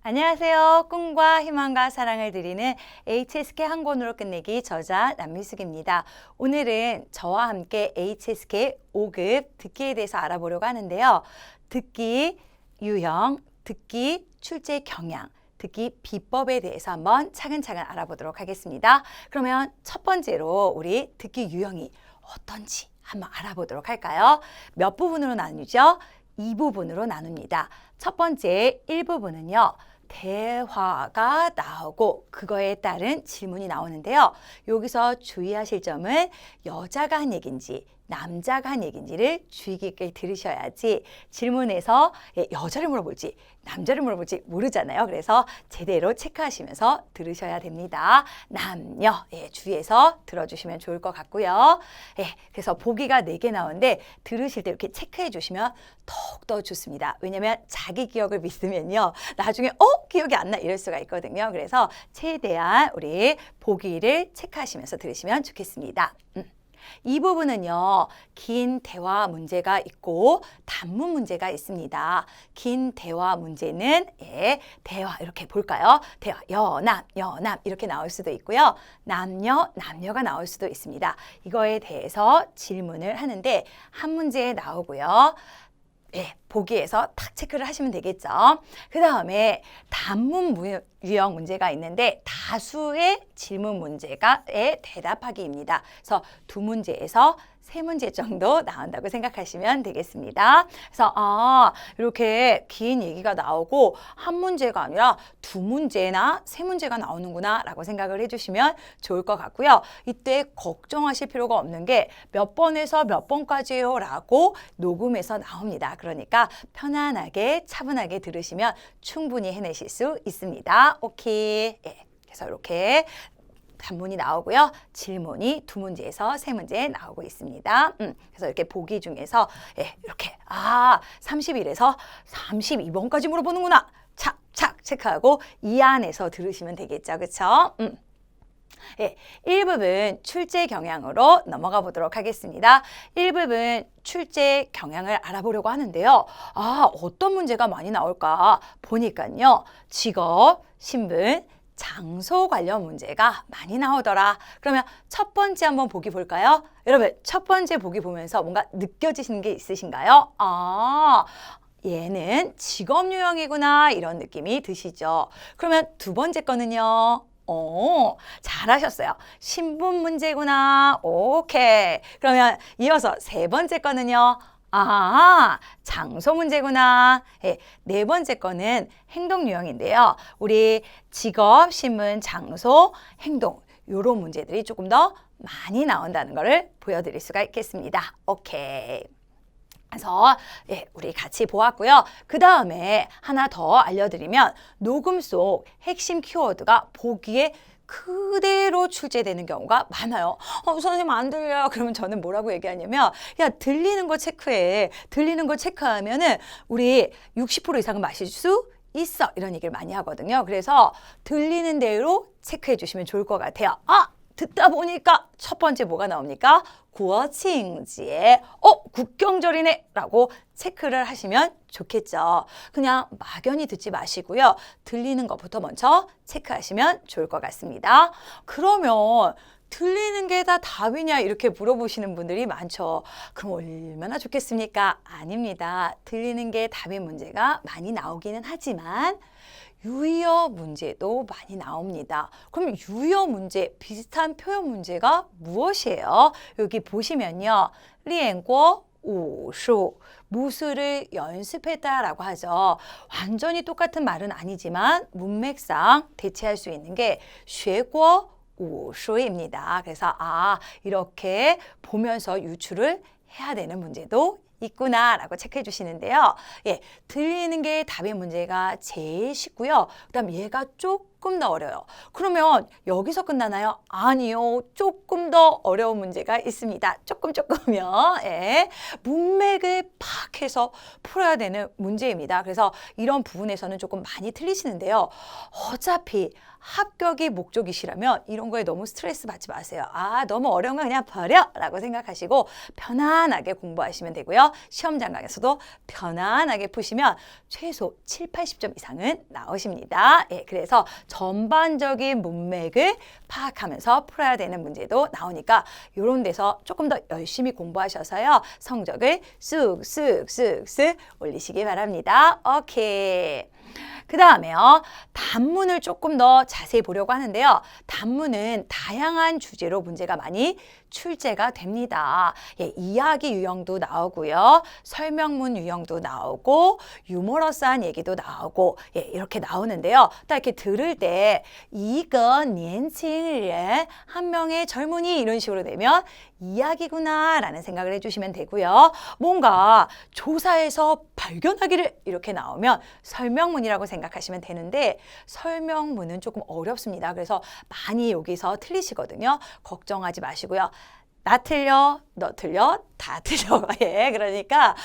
안녕하세요. 꿈과 희망과 사랑을 드리는 HSK 한 권으로 끝내기 저자 남미숙입니다. 오늘은 저와 함께 HSK 5급 듣기에 대해서 알아보려고 하는데요. 듣기 유형, 듣기 출제 경향, 듣기 비법에 대해서 한번 차근차근 알아보도록 하겠습니다. 그러면 첫 번째로 우리 듣기 유형이 어떤지 한번 알아보도록 할까요? 몇 부분으로 나누죠? 2부분으로 나눕니다. 첫 번째 1부분은요. 대화가 나오고 그거에 따른 질문이 나오는데요. 여기서 주의하실 점은 여자가 한 얘기인지 남자가 한 얘기인지를 주의 깊게 들으셔야지 질문에서 여자를 물어볼지 남자를 물어볼지 모르잖아요. 그래서 제대로 체크하시면서 들으셔야 됩니다. 남녀 주의해서 들어주시면 좋을 것 같고요. 그래서 보기가 4개 나오는데 들으실 때 이렇게 체크해 주시면 더욱더 좋습니다. 왜냐하면 자기 기억을 믿으면요. 나중에 기억이 안 나 이럴 수가 있거든요. 그래서 최대한 우리 보기를 체크하시면서 들으시면 좋겠습니다. 이 부분은요. 긴 대화 문제가 있고 단문 문제가 있습니다. 긴 대화 문제는 대화 이렇게 볼까요? 대화 여남 이렇게 나올 수도 있고요. 남녀가 나올 수도 있습니다. 이거에 대해서 질문을 하는데 한 문제에 나오고요. 보기에서 탁 체크를 하시면 되겠죠. 그 다음에 단문 유형 문제가 있는데 다수의 질문 문제가에 대답하기입니다. 그래서 2문제에서 3문제 정도 나온다고 생각하시면 되겠습니다. 그래서 이렇게 긴 얘기가 나오고 한 문제가 아니라 2문제나 3문제가 나오는구나 라고 생각을 해주시면 좋을 것 같고요. 이때 걱정하실 필요가 없는 게 몇 번에서 몇 번까지요 라고 녹음해서 나옵니다. 그러니까 편안하게 차분하게 들으시면 충분히 해내실 수 있습니다. 오케이. 그래서 이렇게 단문이 나오고요. 질문이 2문제에서 3문제 나오고 있습니다. 그래서 이렇게 보기 중에서 이렇게 31에서 32번까지 물어보는구나. 착착 체크하고 이 안에서 들으시면 되겠죠. 그렇죠? 1부분 출제 경향으로 넘어가 보도록 하겠습니다. 1부분 출제 경향을 알아보려고 하는데요. 어떤 문제가 많이 나올까 보니까요. 직업, 신분, 장소 관련 문제가 많이 나오더라. 그러면 첫 번째 한번 보기 볼까요? 여러분, 첫 번째 보기 보면서 뭔가 느껴지시는 게 있으신가요? 얘는 직업 유형이구나 이런 느낌이 드시죠? 그러면 두 번째 거는요. 잘하셨어요. 신분 문제구나. 오케이. 그러면 이어서 세 번째 거는요. 장소 문제구나. 네 번째 거는 행동 유형인데요. 우리 직업, 신분, 장소, 행동 이런 문제들이 조금 더 많이 나온다는 것을 보여드릴 수가 있겠습니다. 오케이. 그래서 우리 같이 보았고요. 그 다음에 하나 더 알려드리면 녹음 속 핵심 키워드가 보기에 그대로 출제되는 경우가 많아요. 선생님 안 들려요. 그러면 저는 뭐라고 얘기하냐면 야 들리는 거 체크해. 들리는 거 체크하면은 우리 60% 이상은 마실 수 있어. 이런 얘기를 많이 하거든요. 그래서 들리는 대로 체크해 주시면 좋을 것 같아요. 듣다 보니까 첫 번째 뭐가 나옵니까? 구어칭지에 국경절이네 라고 체크를 하시면 좋겠죠. 그냥 막연히 듣지 마시고요. 들리는 것부터 먼저 체크하시면 좋을 것 같습니다. 그러면 들리는 게 다 답이냐 이렇게 물어보시는 분들이 많죠. 그럼 얼마나 좋겠습니까? 아닙니다. 들리는 게 답인 문제가 많이 나오기는 하지만 유의어 문제도 많이 나옵니다. 그럼 유의어 문제, 비슷한 표현 문제가 무엇이에요? 여기 보시면요. 리엔고 우수, 무술을 연습했다라고 하죠. 완전히 똑같은 말은 아니지만 문맥상 대체할 수 있는 게 쉐고 우수입니다. 그래서 이렇게 보면서 유추를 해야 되는 문제도 있구나 라고 체크해 주시는데요. 들리는 게 답의 문제가 제일 쉽고요. 그 다음 얘가 조금 조금 더 어려워요. 그러면 여기서 끝나나요? 아니요. 조금 더 어려운 문제가 있습니다. 조금요. 예. 문맥을 파악해서 풀어야 되는 문제입니다. 그래서 이런 부분에서는 조금 많이 틀리시는데요. 어차피 합격이 목적이시라면 이런 거에 너무 스트레스 받지 마세요. 아, 너무 어려운 거 그냥 버려! 라고 생각하시고 편안하게 공부하시면 되고요. 시험 장강에서도 편안하게 푸시면 최소 7, 80점 이상은 나오십니다. 예, 그래서 전반적인 문맥을 파악하면서 풀어야 되는 문제도 나오니까 이런 데서 조금 더 열심히 공부하셔서요. 성적을 쑥 올리시기 바랍니다. 오케이. 그 다음에요. 단문을 조금 더 자세히 보려고 하는데요. 단문은 다양한 주제로 문제가 많이 출제가 됩니다. 예, 이야기 유형도 나오고요. 설명문 유형도 나오고 유머러스한 얘기도 나오고 예, 이렇게 나오는데요. 딱 이렇게 들을 때 이거 年轻人 한 명의 젊은이 이런 식으로 되면 이야기구나 라는 생각을 해주시면 되고요. 뭔가 조사에서 발견하기를 이렇게 나오면 설명문이라고 생각하시면 되는데 설명문은 조금 어렵습니다. 그래서 많이 여기서 틀리시거든요. 걱정하지 마시고요. 나 틀려, 너 틀려, 다 틀려. 예, 그러니까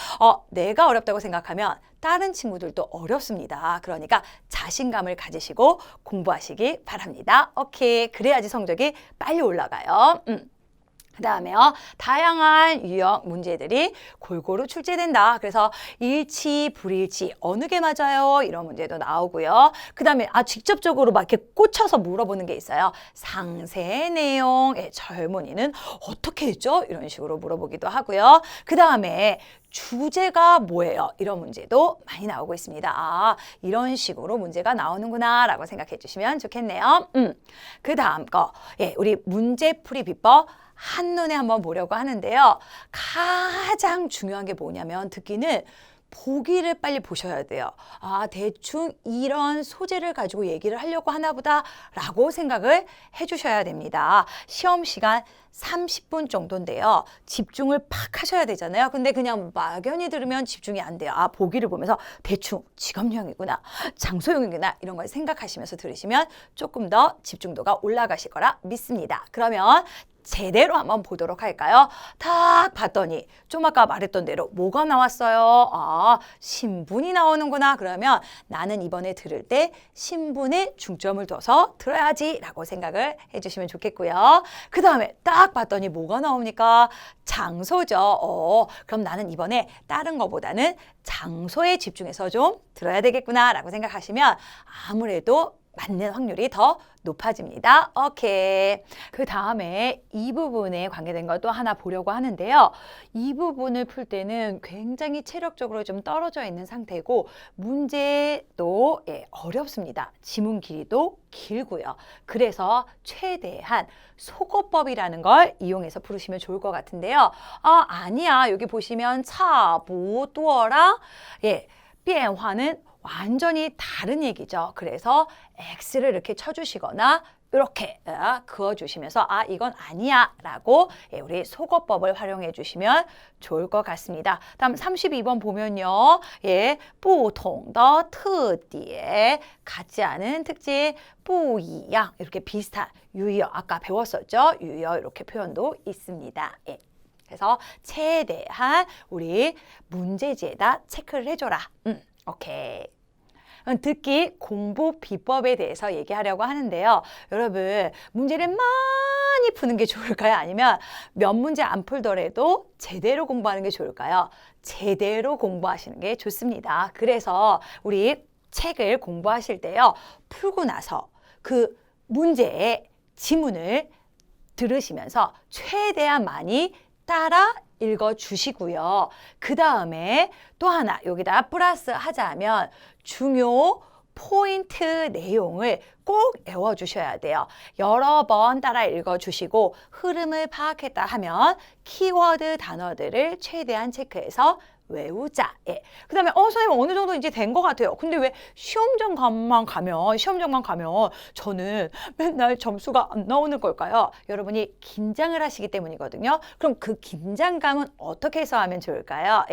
내가 어렵다고 생각하면 다른 친구들도 어렵습니다. 그러니까 자신감을 가지시고 공부하시기 바랍니다. 오케이, 그래야지 성적이 빨리 올라가요. 그 다음에요. 다양한 유형 문제들이 골고루 출제된다. 그래서 일치, 불일치, 어느 게 맞아요? 이런 문제도 나오고요. 그 다음에 직접적으로 막 이렇게 꽂혀서 물어보는 게 있어요. 상세 내용, 젊은이는 어떻게 했죠? 이런 식으로 물어보기도 하고요. 그 다음에 주제가 뭐예요? 이런 문제도 많이 나오고 있습니다. 아, 이런 식으로 문제가 나오는구나 라고 생각해 주시면 좋겠네요. 그 다음 거, 예, 우리 문제풀이 비법 한눈에 한번 보려고 하는데요. 가장 중요한 게 뭐냐면 듣기는 보기를 빨리 보셔야 돼요. 아, 대충 이런 소재를 가지고 얘기를 하려고 하나 보다 라고 생각을 해주셔야 됩니다. 시험 시간 30분 정도인데요. 집중을 팍 하셔야 되잖아요. 근데 그냥 막연히 들으면 집중이 안 돼요. 아, 보기를 보면서 대충 직업용이구나, 장소용이구나 이런 걸 생각하시면서 들으시면 조금 더 집중도가 올라가실 거라 믿습니다. 그러면 제대로 한번 보도록 할까요? 딱 봤더니 좀 아까 말했던 대로 뭐가 나왔어요? 아, 신분이 나오는구나. 그러면 나는 이번에 들을 때 신분에 중점을 둬서 들어야지 라고 생각을 해주시면 좋겠고요. 그 다음에 딱 봤더니 뭐가 나옵니까? 장소죠. 그럼 나는 이번에 다른 거보다는 장소에 집중해서 좀 들어야 되겠구나 라고 생각하시면 아무래도 맞는 확률이 더 높아집니다. 오케이. 그 다음에 이 부분에 관계된 걸 또 하나 보려고 하는데요. 이 부분을 풀 때는 굉장히 체력적으로 좀 떨어져 있는 상태고 문제도 어렵습니다. 지문 길이도 길고요. 그래서 최대한 속어법이라는 걸 이용해서 풀으시면 좋을 것 같은데요. 아, 아니야. 여기 보시면 차, 보, 또어라 변화는 완전히 다른 얘기죠. 그래서 X를 이렇게 쳐주시거나 이렇게 그어주시면서 아, 이건 아니야 라고 우리 속어법을 활용해 주시면 좋을 것 같습니다. 다음 32번 보면요. 不同的特点 같지 않은 특징 不一样 이렇게 비슷한 유의어 아까 배웠었죠. 유의어 이렇게 표현도 있습니다. 그래서 최대한 우리 문제지에다 체크를 해줘라. 오케이. 듣기 공부 비법에 대해서 얘기하려고 하는데요. 여러분, 문제를 많이 푸는 게 좋을까요? 아니면 몇 문제 안 풀더라도 제대로 공부하는 게 좋을까요? 제대로 공부하시는 게 좋습니다. 그래서 우리 책을 공부하실 때요. 풀고 나서 그 문제의 지문을 들으시면서 최대한 많이 따라 읽어주시고요. 그 다음에 또 하나 여기다 플러스 하자면 중요 포인트 내용을 꼭 외워주셔야 돼요. 여러 번 따라 읽어주시고 흐름을 파악했다 하면 키워드 단어들을 최대한 체크해서 외우자. 그 다음에 선생님 어느 정도 이제 된 것 같아요. 근데 왜 시험장만 가면 저는 맨날 점수가 안 나오는 걸까요? 여러분이 긴장을 하시기 때문이거든요. 그럼 그 긴장감은 어떻게 해서 하면 좋을까요?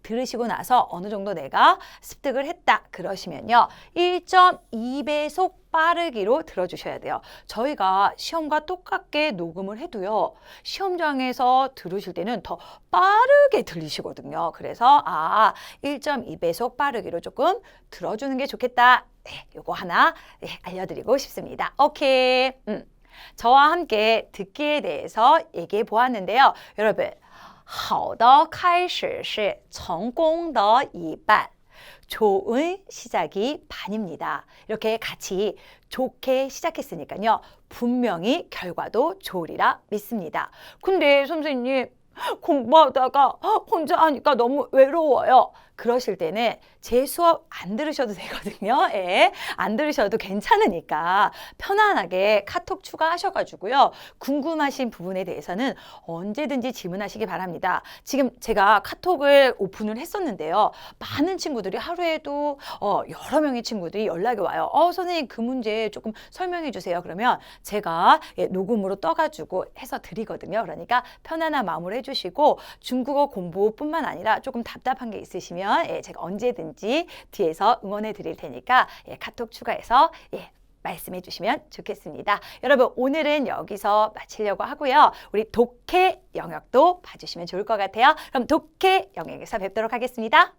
들으시고 나서 어느 정도 내가 습득을 했다 그러시면요. 1.2배속 빠르기로 들어주셔야 돼요. 저희가 시험과 똑같게 녹음을 해도요. 시험장에서 들으실 때는 더 빠르게 들리시거든요. 그래서 1.2배속 빠르기로 조금 들어주는 게 좋겠다. 네, 요거 하나 알려드리고 싶습니다. 오케이. 저와 함께 듣기에 대해서 얘기해 보았는데요. 여러분, 好的开始是成功的一半. 좋은 시작이 반입니다. 이렇게 같이 좋게 시작했으니까요. 분명히 결과도 좋으리라 믿습니다. 근데 선생님, 공부하다가 혼자 하니까 너무 외로워요. 그러실 때는 제 수업 안 들으셔도 되거든요. 예, 안 들으셔도 괜찮으니까 편안하게 카톡 추가하셔가지고요. 궁금하신 부분에 대해서는 언제든지 질문하시기 바랍니다. 지금 제가 카톡을 오픈을 했었는데요. 많은 친구들이 하루에도 여러 명의 친구들이 연락이 와요. 선생님 그 문제 조금 설명해 주세요. 그러면 제가 녹음으로 떠가지고 해서 드리거든요. 그러니까 편안한 마음으로 해주시고 중국어 공부뿐만 아니라 조금 답답한 게 있으시면 제가 언제든지 뒤에서 응원해 드릴 테니까 카톡 추가해서 말씀해 주시면 좋겠습니다. 여러분 오늘은 여기서 마치려고 하고요. 우리 독해 영역도 봐주시면 좋을 것 같아요. 그럼 독해 영역에서 뵙도록 하겠습니다.